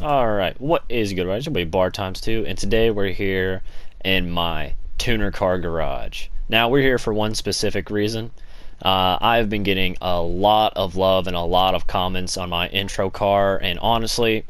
Alright, what is good, right? It's gonna be bar times 2, and today we're here in my tuner car garage. Now, we're here for one specific reason. I've been getting a lot of love and a lot of comments on my intro car, and honestly,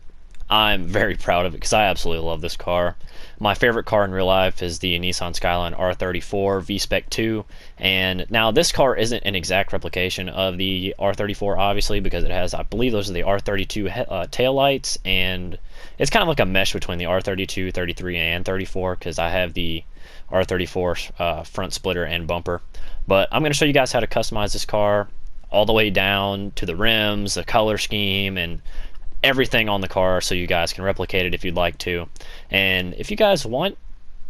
I'm very proud of it because I absolutely love this car. My favorite car in real life is the Nissan Skyline R34 V-Spec 2, and now this car isn't an exact replication of the R34, obviously, because it has, I believe those are the R32 tail lights, and it's kind of like a mesh between the R32, 33, and 34, because I have the R34 front splitter and bumper. But I'm going to show you guys how to customize this car all the way down to the rims, the color scheme, and everything on the car so you guys can replicate it if you'd like to. And if you guys want,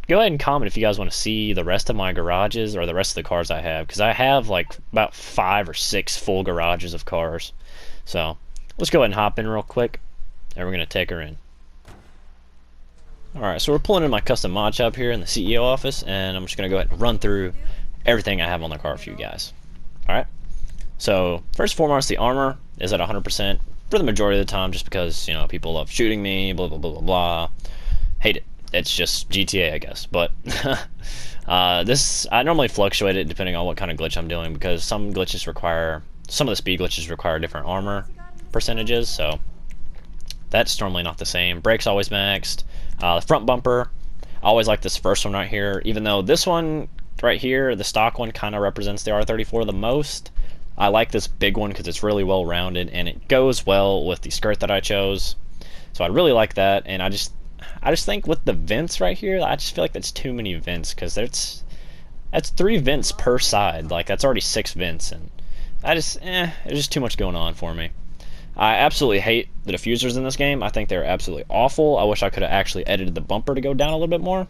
go ahead and comment if you guys want to see the rest of my garages or the rest of the cars I have, because I have like about 5 or 6 full garages of cars. So let's go ahead and hop in real quick and we're going to take her in. Alright, so we're pulling in my custom mod shop here in the CEO office, and I'm just going to go ahead and run through everything I have on the car for you guys. Alright, so first and foremost, the armor is at 100% for the majority of the time, just because, you know, people love shooting me, blah blah blah blah blah. Hate it. It's just GTA, I guess. But this, I normally fluctuate it depending on what kind of glitch I'm doing, because some of the speed glitches require different armor percentages, so that's normally not the same. Brakes always maxed. The front bumper, I always like this first one right here, even though this one right here, the stock one, kind of represents the R34 the most. I like this big one because it's really well rounded and it goes well with the skirt that I chose. So I really like that, and I just think with the vents right here, I just feel like that's too many vents, because that's 3 vents per side. Like, that's already 6 vents, and there's just too much going on for me. I absolutely hate the diffusers in this game. I think they're absolutely awful. I wish I could have actually edited the bumper to go down a little bit more.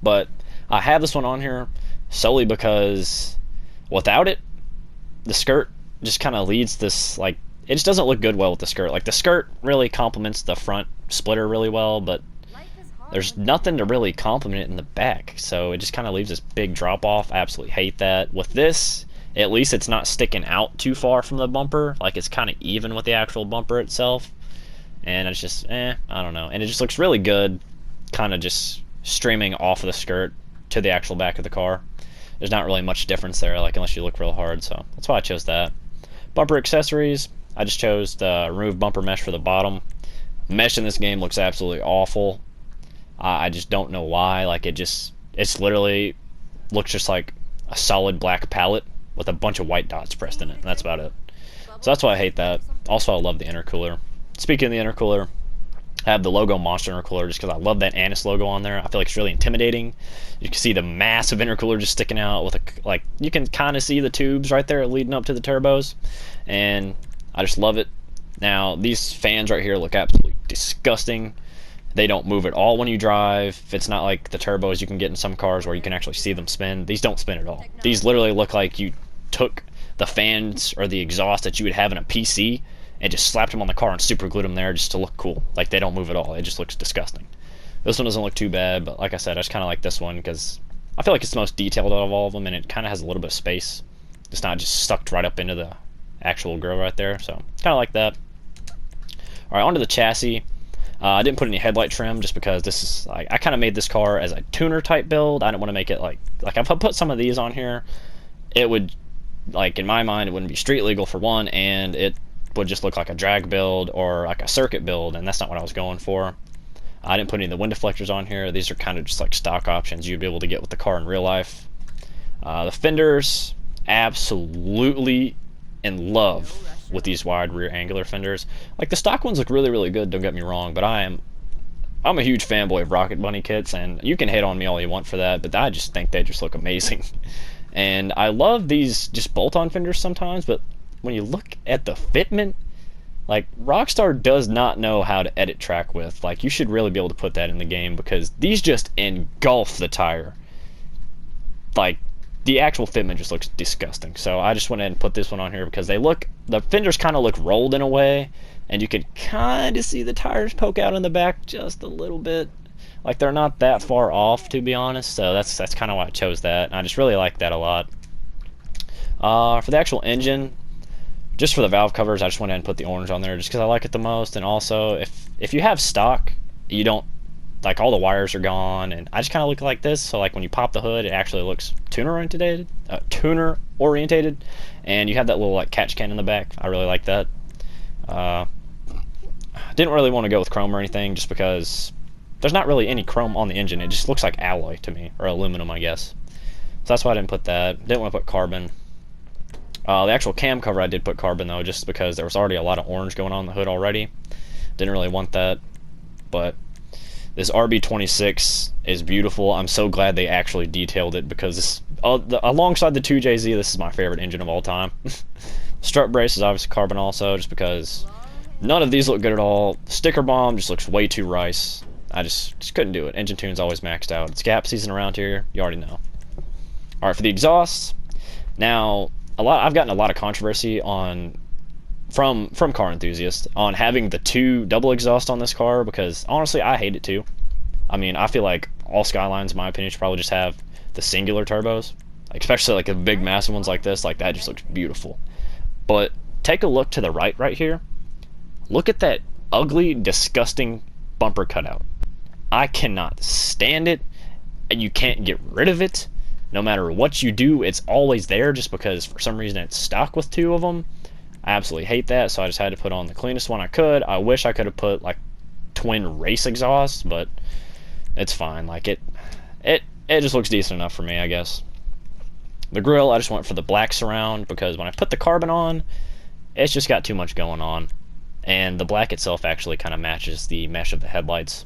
But I have this one on here solely because without it, the skirt just kind of leads this, like, it just doesn't look good well with the skirt. Like, the skirt really complements the front splitter really well, but there's nothing to really complement it in the back, so it just kind of leaves this big drop off. I absolutely hate that. With this, at least it's not sticking out too far from the bumper. Like, it's kind of even with the actual bumper itself, and it's just, I don't know. And it just looks really good, kind of just streaming off of the skirt to the actual back of the car. There's not really much difference there, like, unless you look real hard, so that's why I chose that. Bumper accessories, I just chose the remove bumper mesh for the bottom. Mesh in this game looks absolutely awful. I just don't know why. Like, it's literally looks just like a solid black palette with a bunch of white dots pressed in it, and that's about it. So that's why I hate that. Also, I love the intercooler. Speaking of the intercooler, I have the logo Monster intercooler just because I love that Annis logo on there. I feel like it's really intimidating. You can see the massive intercooler just sticking out with you can kind of see the tubes right there leading up to the turbos, and I just love it. Now, these fans right here look absolutely disgusting. They don't move at all when you drive. It's not like the turbos you can get in some cars where you can actually see them spin. These don't spin at all. These literally look like you took the fans or the exhaust that you would have in a PC and just slapped them on the car and super glued them there just to look cool. Like, they don't move at all. It just looks disgusting. This one doesn't look too bad, but like I said, I just kind of like this one because I feel like it's the most detailed out of all of them, and it kind of has a little bit of space. It's not just sucked right up into the actual grill right there, so kind of like that. Alright, onto the chassis. I didn't put any headlight trim just because this is, like, I kind of made this car as a tuner type build. I didn't want to make it like if I put some of these on here, it would, like, in my mind, it wouldn't be street legal for one, and it would just look like a drag build or like a circuit build, and that's not what I was going for. I didn't put any of the wind deflectors on here. These are kind of just like stock options you'd be able to get with the car in real life. The fenders, absolutely in love with these wide rear angular fenders. Like, the stock ones look really, really good, don't get me wrong, but I'm a huge fanboy of Rocket Bunny kits, and you can hate on me all you want for that, but I just think they just look amazing. And I love these just bolt-on fenders sometimes, but when you look at the fitment, like, Rockstar does not know how to edit track width. Like, you should really be able to put that in the game, because these just engulf the tire. Like, the actual fitment just looks disgusting. So I just went ahead and put this one on here because the fenders kind of look rolled in a way, and you can kind of see the tires poke out in the back just a little bit. Like, they're not that far off, to be honest. So that's kind of why I chose that. And I just really like that a lot. For the actual engine, just for the valve covers, I just went ahead and put the orange on there just because I like it the most. And also, if you have stock, you don't, like, all the wires are gone, and I just kind of look like this. So like when you pop the hood, it actually looks tuner orientated, and you have that little like catch can in the back. I really like that. Didn't really want to go with chrome or anything just because there's not really any chrome on the engine. It just looks like alloy to me, or aluminum, I guess. So that's why I didn't put that. Didn't want to put carbon. The actual cam cover I did put carbon though, just because there was already a lot of orange going on the hood already. Didn't really want that, but this RB26 is beautiful. I'm so glad they actually detailed it because this, alongside the 2JZ, this is my favorite engine of all time. Strut brace is obviously carbon also, just because none of these look good at all. Sticker bomb just looks way too rice. I just couldn't do it. Engine tune's always maxed out. It's gap season around here. You already know. All right, for the exhausts. Now, I've gotten a lot of controversy from car enthusiasts on having the 2 double exhaust on this car, because honestly I hate it too. I mean, I feel like all Skylines, in my opinion, should probably just have the singular turbos, like, especially like the big massive ones like this. Like, that just looks beautiful. But take a look to the right here. Look at that ugly, disgusting bumper cutout. I cannot stand it, and you can't get rid of it. No matter what you do, it's always there, just because for some reason it's stuck with 2 of them. I absolutely hate that, so I just had to put on the cleanest one I could. I wish I could have put like twin race exhausts, but it's fine. Like, it just looks decent enough for me, I guess. The grill, I just went for the black surround because when I put the carbon on, it's just got too much going on, and the black itself actually kind of matches the mesh of the headlights.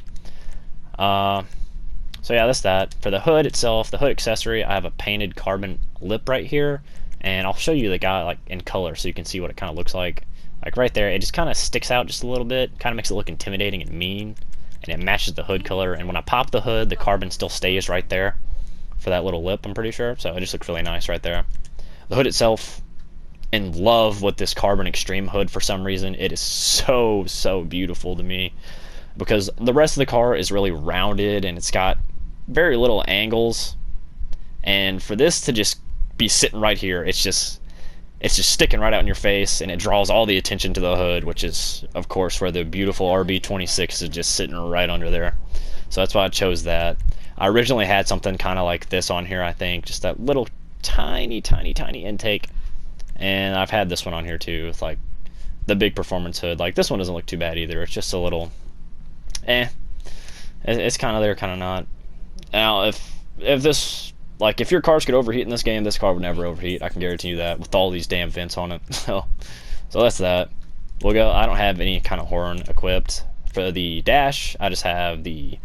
So yeah, that's that. For the hood itself, the hood accessory, I have a painted carbon lip right here. And I'll show you the guy like in color so you can see what it kind of looks like. Like right there, it just kind of sticks out just a little bit, kind of makes it look intimidating and mean, and it matches the hood color. And when I pop the hood, the carbon still stays right there for that little lip, I'm pretty sure. So it just looks really nice right there. The hood itself, in love with this carbon extreme hood for some reason. It is so beautiful to me, because the rest of the car is really rounded and it's got very little angles, and for this to just be sitting right here, it's just sticking right out in your face, and it draws all the attention to the hood, which is of course where the beautiful RB26 is just sitting right under there. So that's why I chose that. I originally had something kind of like this on here, I think, just that little tiny intake, and I've had this one on here too with like the big performance hood. Like, this one doesn't look too bad either. It's just a little it's kind of there, kind of not. Now if your cars could overheat in this game, this car would never overheat. I can guarantee you that, with all these damn vents on it. So that's that. We'll go. I don't have any kind of horn equipped. For the dash, I just have the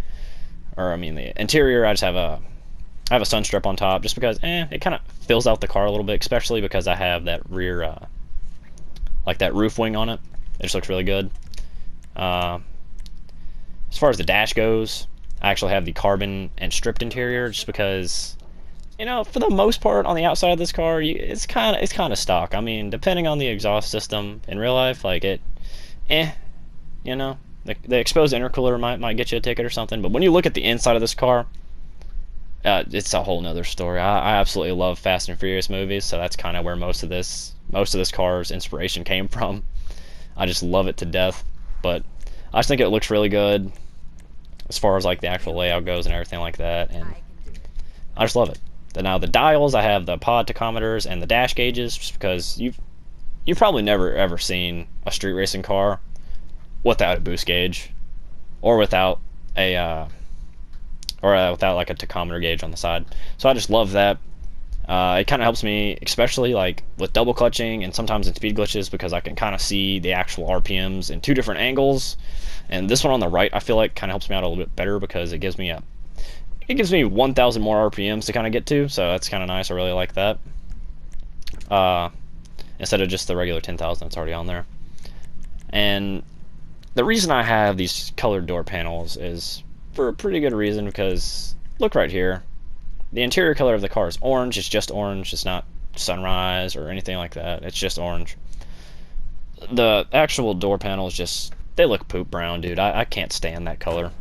interior. I just have a sun strip on top, just because it kind of fills out the car a little bit, especially because I have that rear like that roof wing on it. It just looks really good. As far as the dash goes, I actually have the carbon and stripped interior, just because, you know, for the most part on the outside of this car, it's kind of stock. I mean, depending on the exhaust system in real life, like you know, the exposed intercooler might get you a ticket or something. But when you look at the inside of this car, it's a whole nother story. I absolutely love Fast and Furious movies, so that's kind of where most of this car's inspiration came from. I just love it to death. But I just think it looks really good as far as like the actual layout goes and everything like that, and I just love it. Now the dials, I have the pod tachometers and the dash gauges, just because you've probably never ever seen a street racing car without a boost gauge, or without like a tachometer gauge on the side. So I just love that. It kind of helps me, especially like with double clutching and sometimes in speed glitches, because I can kind of see the actual RPMs in 2 different angles. And this one on the right, I feel like kind of helps me out a little bit better, because it gives me 1,000 more RPMs to kind of get to. So that's kind of nice. I really like that. Instead of just the regular 10,000 that's already on there. And the reason I have these colored door panels is for a pretty good reason, because look right here. the interior color of the car is orange. It's just orange. It's not sunrise or anything like that. It's just orange. The actual door panels just, they look poop brown, dude. I can't stand that color.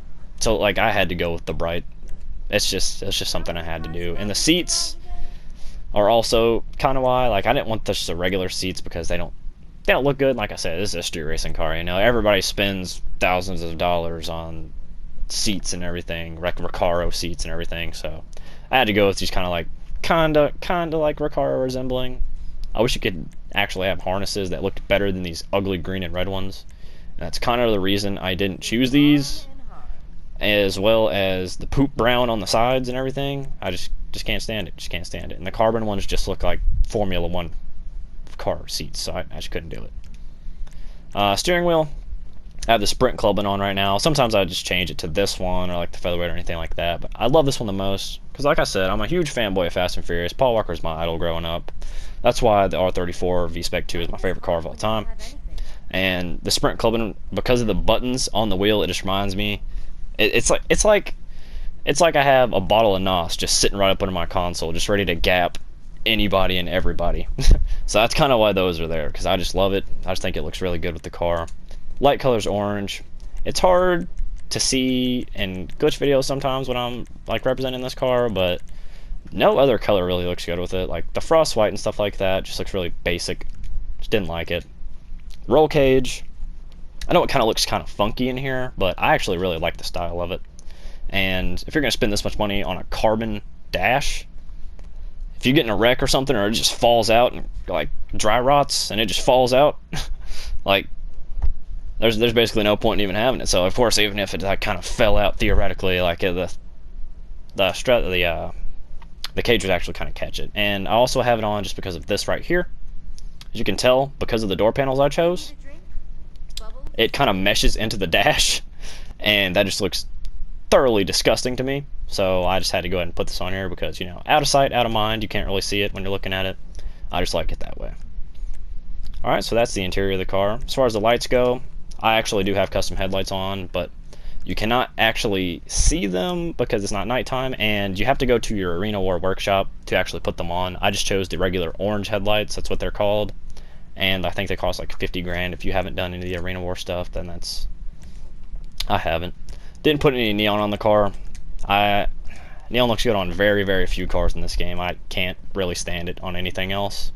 So like I had to go with the bright. It's just something I had to do. And the seats are also kind of why. Like I didn't want just the regular seats because they don't look good. Like I said, this is a street racing car. You know, everybody spends thousands of dollars on seats and everything, Recaro seats and everything. So I had to go with these kind of like like Recaro resembling. I wish you could actually have harnesses that looked better than these ugly green and red ones. And that's kind of the reason I didn't choose these, as well as the poop brown on the sides and everything. I just can't stand it. Just can't stand it. And the carbon ones just look like Formula One car seats, so I just couldn't do it. Steering wheel, I have the Sprint clubbing on right now. Sometimes I just change it to this one or like the featherweight or anything like that, but I love this one the most because, like I said, I'm a huge fanboy of Fast and Furious. Paul Walker's my idol growing up. That's why the R34 V-Spec 2 is my favorite car of all time. And the Sprint clubbing, because of the buttons on the wheel, it just reminds me. It's like I have a bottle of NOS just sitting right up under my console, just ready to gap anybody and everybody. So that's kind of why those are there, because I just love it. I just think it looks really good with the car. Light color's orange. It's hard to see in glitch videos sometimes when I'm like representing this car, but no other color really looks good with it. Like the frost white and stuff like that just looks really basic. Just didn't like it. Roll cage. I know it kind of looks kind of funky in here, but I actually really like the style of it. And if you're going to spend this much money on a carbon dash, if you get in a wreck or something, or it just falls out and like dry rots and it just falls out, like there's basically no point in even having it. So of course, even if it like kind of fell out theoretically, like the cage would actually kind of catch it. And I also have it on just because of this right here. As you can tell, because of the door panels I chose, it kind of meshes into the dash, and that just looks thoroughly disgusting to me. So I just had to go ahead and put this on here because, you know, out of sight, out of mind. You can't really see it when you're looking at it. I just like it that way. Alright, so that's the interior of the car. As far as the lights go, I actually do have custom headlights on, but you cannot actually see them because it's not nighttime, and you have to go to your Arena War workshop to actually put them on. I just chose the regular orange headlights. That's what they're called. And I think they cost like 50 grand. If you haven't done any of the Arena War stuff, then that's... I haven't. Didn't put any neon on the car. Neon looks good on very, very few cars in this game. I can't really stand it on anything else.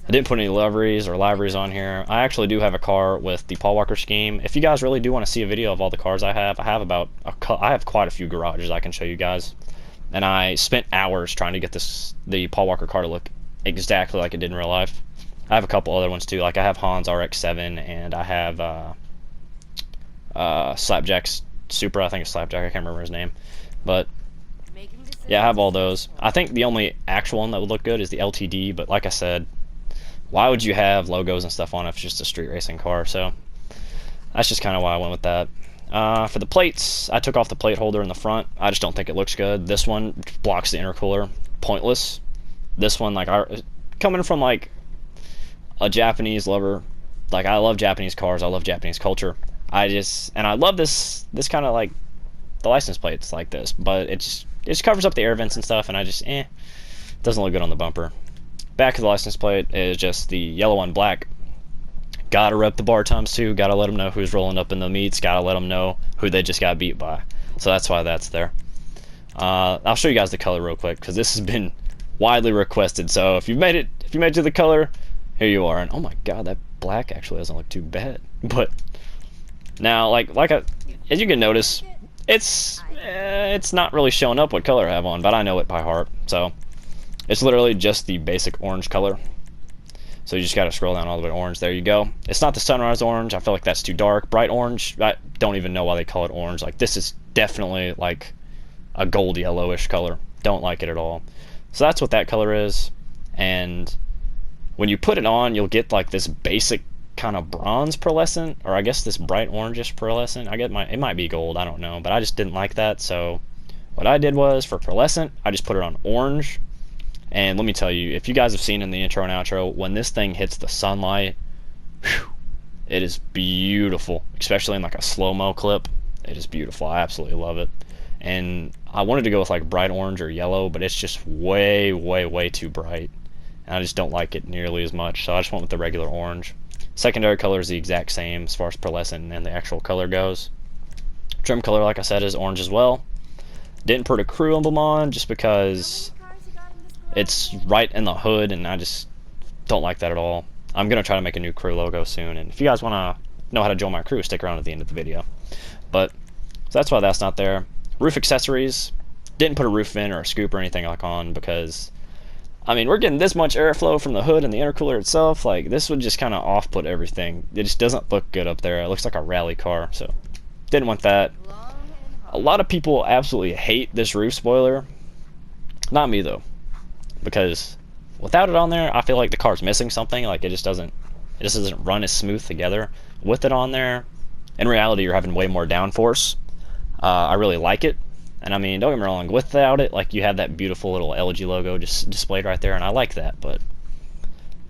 I didn't put any liveries on here. I actually do have a car with the Paul Walker scheme. If you guys really do want to see a video of all the cars I have quite a few garages I can show you guys. And I spent hours trying to get the Paul Walker car to look exactly like it did in real life. I have a couple other ones too. Like I have Han's RX-7, and I have Slapjack's Supra. I think it's Slapjack. I can't remember his name. But yeah, I have all those. I think the only actual one that would look good is the LTD, but like I said, why would you have logos and stuff on it if it's just a street racing car? So that's just kind of why I went with that. For the plates, I took off the plate holder in the front. I just don't think it looks good. This one blocks the intercooler. Pointless. This one, like, coming from like a Japanese lover, like I love Japanese cars, I love Japanese culture. I love this kind of like the license plates like this, but it just covers up the air vents and stuff, and I just doesn't look good on the bumper. Back of the license plate is just the yellow and black. Gotta rep the bar times too. Gotta let them know who's rolling up in the meets. Gotta let them know who they just got beat by. So that's why that's there. I'll show you guys the color real quick because this has been widely requested. So if you made it to the color, here you are. And oh my god, that black actually doesn't look too bad. But now, as you can notice, it's not really showing up what color I have on, but I know it by heart. So it's literally just the basic orange color. So you just got to scroll down all the way to orange. There you go. It's not the sunrise orange. I feel like that's too dark. Bright orange, I don't even know why they call it orange. Like, this is definitely like a gold yellowish color. Don't like it at all. So that's what that color is. And when you put it on, you'll get like this basic kind of bronze pearlescent, or I guess this bright orangish pearlescent. It might be gold, I don't know, but I just didn't like that. So what I did was, for pearlescent, I just put it on orange. And let me tell you, if you guys have seen in the intro and outro, when this thing hits the sunlight, whew, it is beautiful, especially in like a slow-mo clip. It is beautiful. I absolutely love it. and I wanted to go with like bright orange or yellow, but it's just way, way, way too bright, and I just don't like it nearly as much, so I just went with the regular orange. Secondary color is the exact same as far as pearlescent and the actual color goes. Trim color, like I said, is orange as well. Didn't put a crew emblem on just because it's right in the hood, and I just don't like that at all. I'm going to try to make a new crew logo soon, and if you guys want to know how to join my crew, stick around at the end of the video. But so that's why that's not there. Roof accessories, didn't put a roof vent or a scoop or anything like on, because I mean, we're getting this much airflow from the hood and the intercooler itself. Like, this would just kind of off-put everything. It just doesn't look good up there. It looks like a rally car, so didn't want that. A lot of people absolutely hate this roof spoiler. Not me, though, because without it on there, I feel like the car's missing something. Like, it just doesn't run as smooth together. With it on there, in reality, you're having way more downforce. I really like it. And I mean, don't get me wrong, without it, like, you have that beautiful little Elegy logo just displayed right there, and I like that, but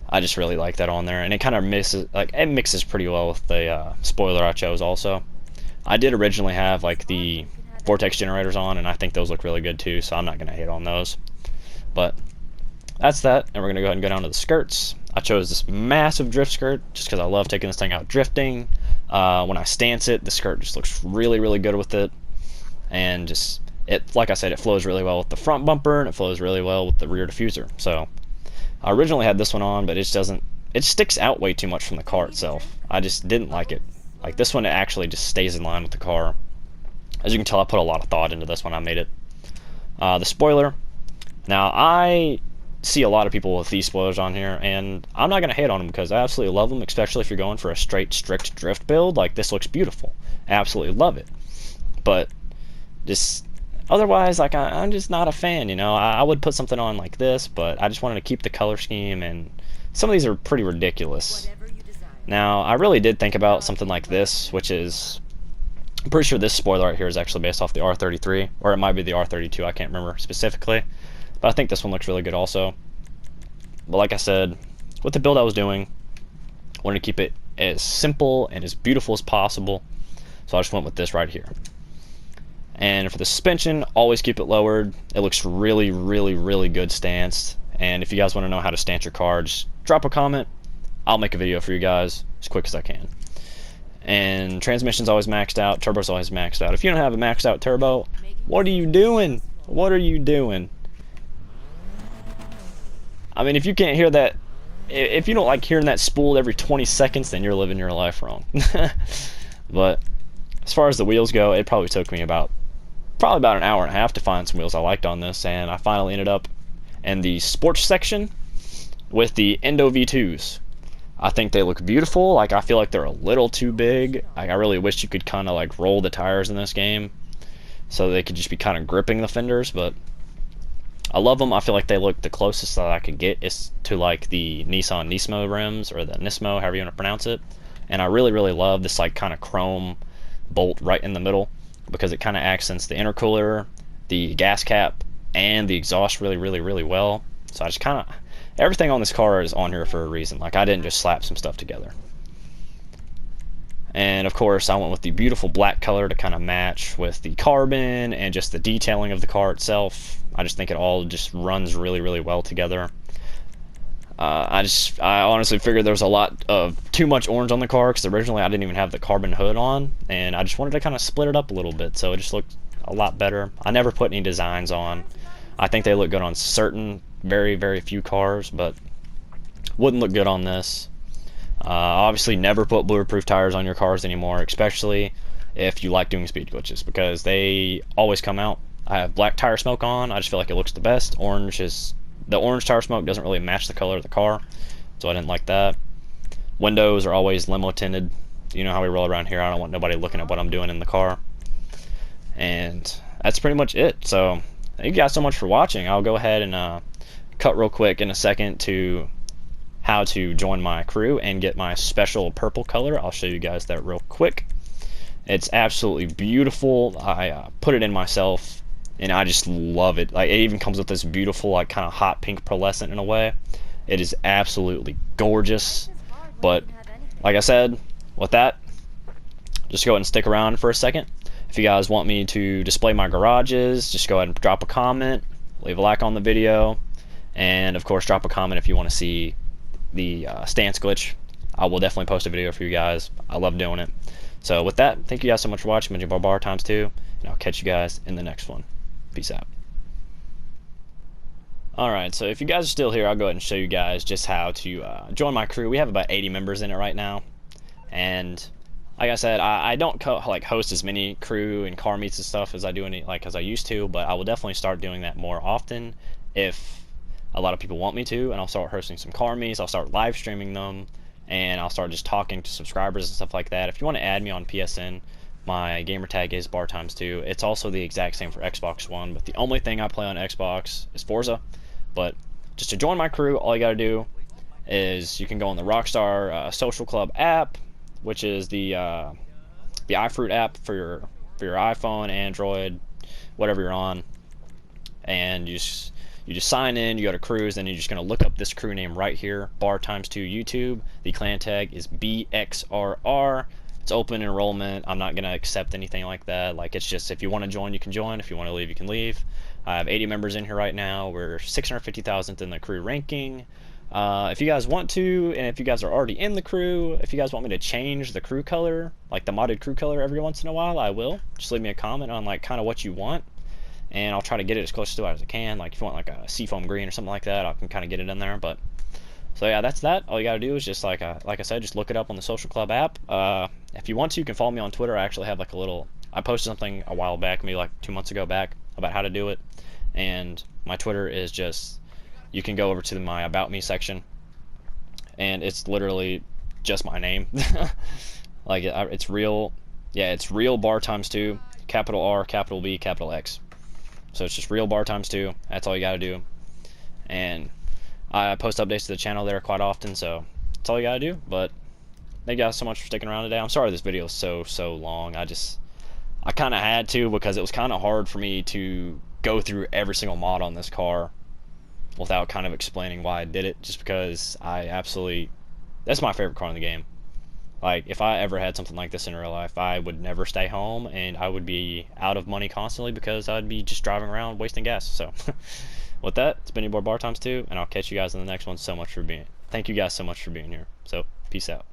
I just really like that on there, and it kind of mixes pretty well with the spoiler I chose also. I did originally have, like, the vortex generators on, and I think those look really good too, so I'm not going to hate on those. But that's that, and we're going to go ahead and go down to the skirts. I chose this massive drift skirt just because I love taking this thing out drifting. When I stance it, the skirt just looks really, really good with it. And just, like I said, it flows really well with the front bumper, and it flows really well with the rear diffuser. So I originally had this one on, but it sticks out way too much from the car itself. I just didn't like it. Like, this one, it actually just stays in line with the car. As you can tell, I put a lot of thought into this when I made it. The spoiler. Now, I see a lot of people with these spoilers on here, and I'm not going to hate on them because I absolutely love them, especially if you're going for a straight, strict drift build. Like, this looks beautiful. I absolutely love it. But just otherwise, like, I'm just not a fan, you know. I would put something on like this, but I just wanted to keep the color scheme, and some of these are pretty ridiculous. Now, I really did think about something like this, which is, I'm pretty sure this spoiler right here is actually based off the R33, or it might be the R32, I can't remember specifically, but I think this one looks really good also. But like I said, with the build I was doing, I wanted to keep it as simple and as beautiful as possible, so I just went with this right here. And for the suspension, always keep it lowered. It looks really, really, really good stanced. And if you guys want to know how to stance your car, just drop a comment. I'll make a video for you guys as quick as I can. And transmission's always maxed out. Turbo's always maxed out. If you don't have a maxed out turbo, what are you doing? What are you doing? I mean, if you can't hear that, if you don't like hearing that spooled every 20 seconds, then you're living your life wrong. But as far as the wheels go, it probably took me about an hour and a half to find some wheels I liked on this, and I finally ended up in the sports section with the Endo V2s. I think they look beautiful. Like, I feel like they're a little too big. Like, I really wish you could kind of like roll the tires in this game so they could just be kind of gripping the fenders, but I love them. I feel like they look the closest that I could get is to like the Nissan Nismo rims, or the Nismo, however you want to pronounce it. And I really, really love this like kind of chrome bolt right in the middle, because it kind of accents the intercooler, the gas cap, and the exhaust really, really, really well. So I just kind of, everything on this car is on here for a reason. Like, I didn't just slap some stuff together. And of course, I went with the beautiful black color to kind of match with the carbon and just the detailing of the car itself. I just think it all just runs really, really well together. I honestly figured there was a lot of too much orange on the car, because originally I didn't even have the carbon hood on, and I just wanted to kind of split it up a little bit so it just looked a lot better. I never put any designs on. I think they look good on certain very, very few cars, but wouldn't look good on this. Obviously never put bulletproof tires on your cars anymore, especially if you like doing speed glitches, because they always come out. I have black tire smoke on. I just feel like it looks the best. The orange tire smoke doesn't really match the color of the car, so I didn't like that. Windows are always limo tinted. You know how we roll around here. I don't want nobody looking at what I'm doing in the car. And that's pretty much it. So thank you guys so much for watching. I'll go ahead and cut real quick in a second to how to join my crew and get my special purple color. I'll show you guys that real quick. It's absolutely beautiful. I put it in myself, and I just love it. Like, it even comes with this beautiful, like, kind of hot pink pearlescent in a way. It is absolutely gorgeous. But like I said, with that, just go ahead and stick around for a second, If you guys want me to display my garages, just go ahead and drop a comment, leave a like on the video, and of course drop a comment if you want to see the stance glitch. I will definitely post a video for you guys. I love doing it. So with that, thank you guys so much for watching. Major Bar times 2, and I'll catch you guys in the next one. Peace out. Alright, so if you guys are still here, I'll go ahead and show you guys just how to join my crew. We have about 80 members in it right now, and like I said, I don't host as many crew and car meets and stuff as I do as I used to, but I will definitely start doing that more often if a lot of people want me to, and I'll start hosting some car meets. I'll start live streaming them, and I'll start just talking to subscribers and stuff like that. If you want to add me on PSN, my gamer tag is bar times 2. It's also the exact same for Xbox One, but the only thing I play on Xbox is Forza. But just to join my crew, all you gotta do is you can go on the Rockstar Social Club app, which is the iFruit app for your iPhone, Android, whatever you're on, and you just sign in. You go to crews, and you're just gonna look up this crew name right here, bar times 2 YouTube. The clan tag is BXRR. It's open enrollment. I'm not gonna accept anything like that. Like, it's just, if you want to join, you can join. If you want to leave, you can leave. I have 80 members in here right now. We're 650,000th in the crew ranking. If you guys want to, and if you guys are already in the crew, if you guys want me to change the crew color, like the modded crew color every once in a while, I will. Just leave me a comment on like kind of what you want, and I'll try to get it as close to it as I can. Like if you want like a seafoam green or something like that, I can kind of get it in there. But so yeah, that's that. All you gotta do is just like I said, just look it up on the Social Club app. If you want to, you can follow me on Twitter. I actually have like I posted something a while back, maybe like 2 months ago back, about how to do it. And my Twitter is just, you can go over to my About Me section, and it's literally just my name. Like it's real, yeah, it's real bar times 2, capital R, capital B, capital X. So it's just real bar times 2. That's all you gotta do. And I post updates to the channel there quite often, so that's all you gotta do. But thank you guys so much for sticking around today. I'm sorry this video is so long. I kind of had to, because it was kind of hard for me to go through every single mod on this car without kind of explaining why I did it, just because that's my favorite car in the game. Like, if I ever had something like this in real life, I would never stay home, and I would be out of money constantly because I'd be just driving around wasting gas. So with that, it's been your boy Bar times 2, and I'll catch you guys in the next one. Thank you guys so much for being here. So peace out.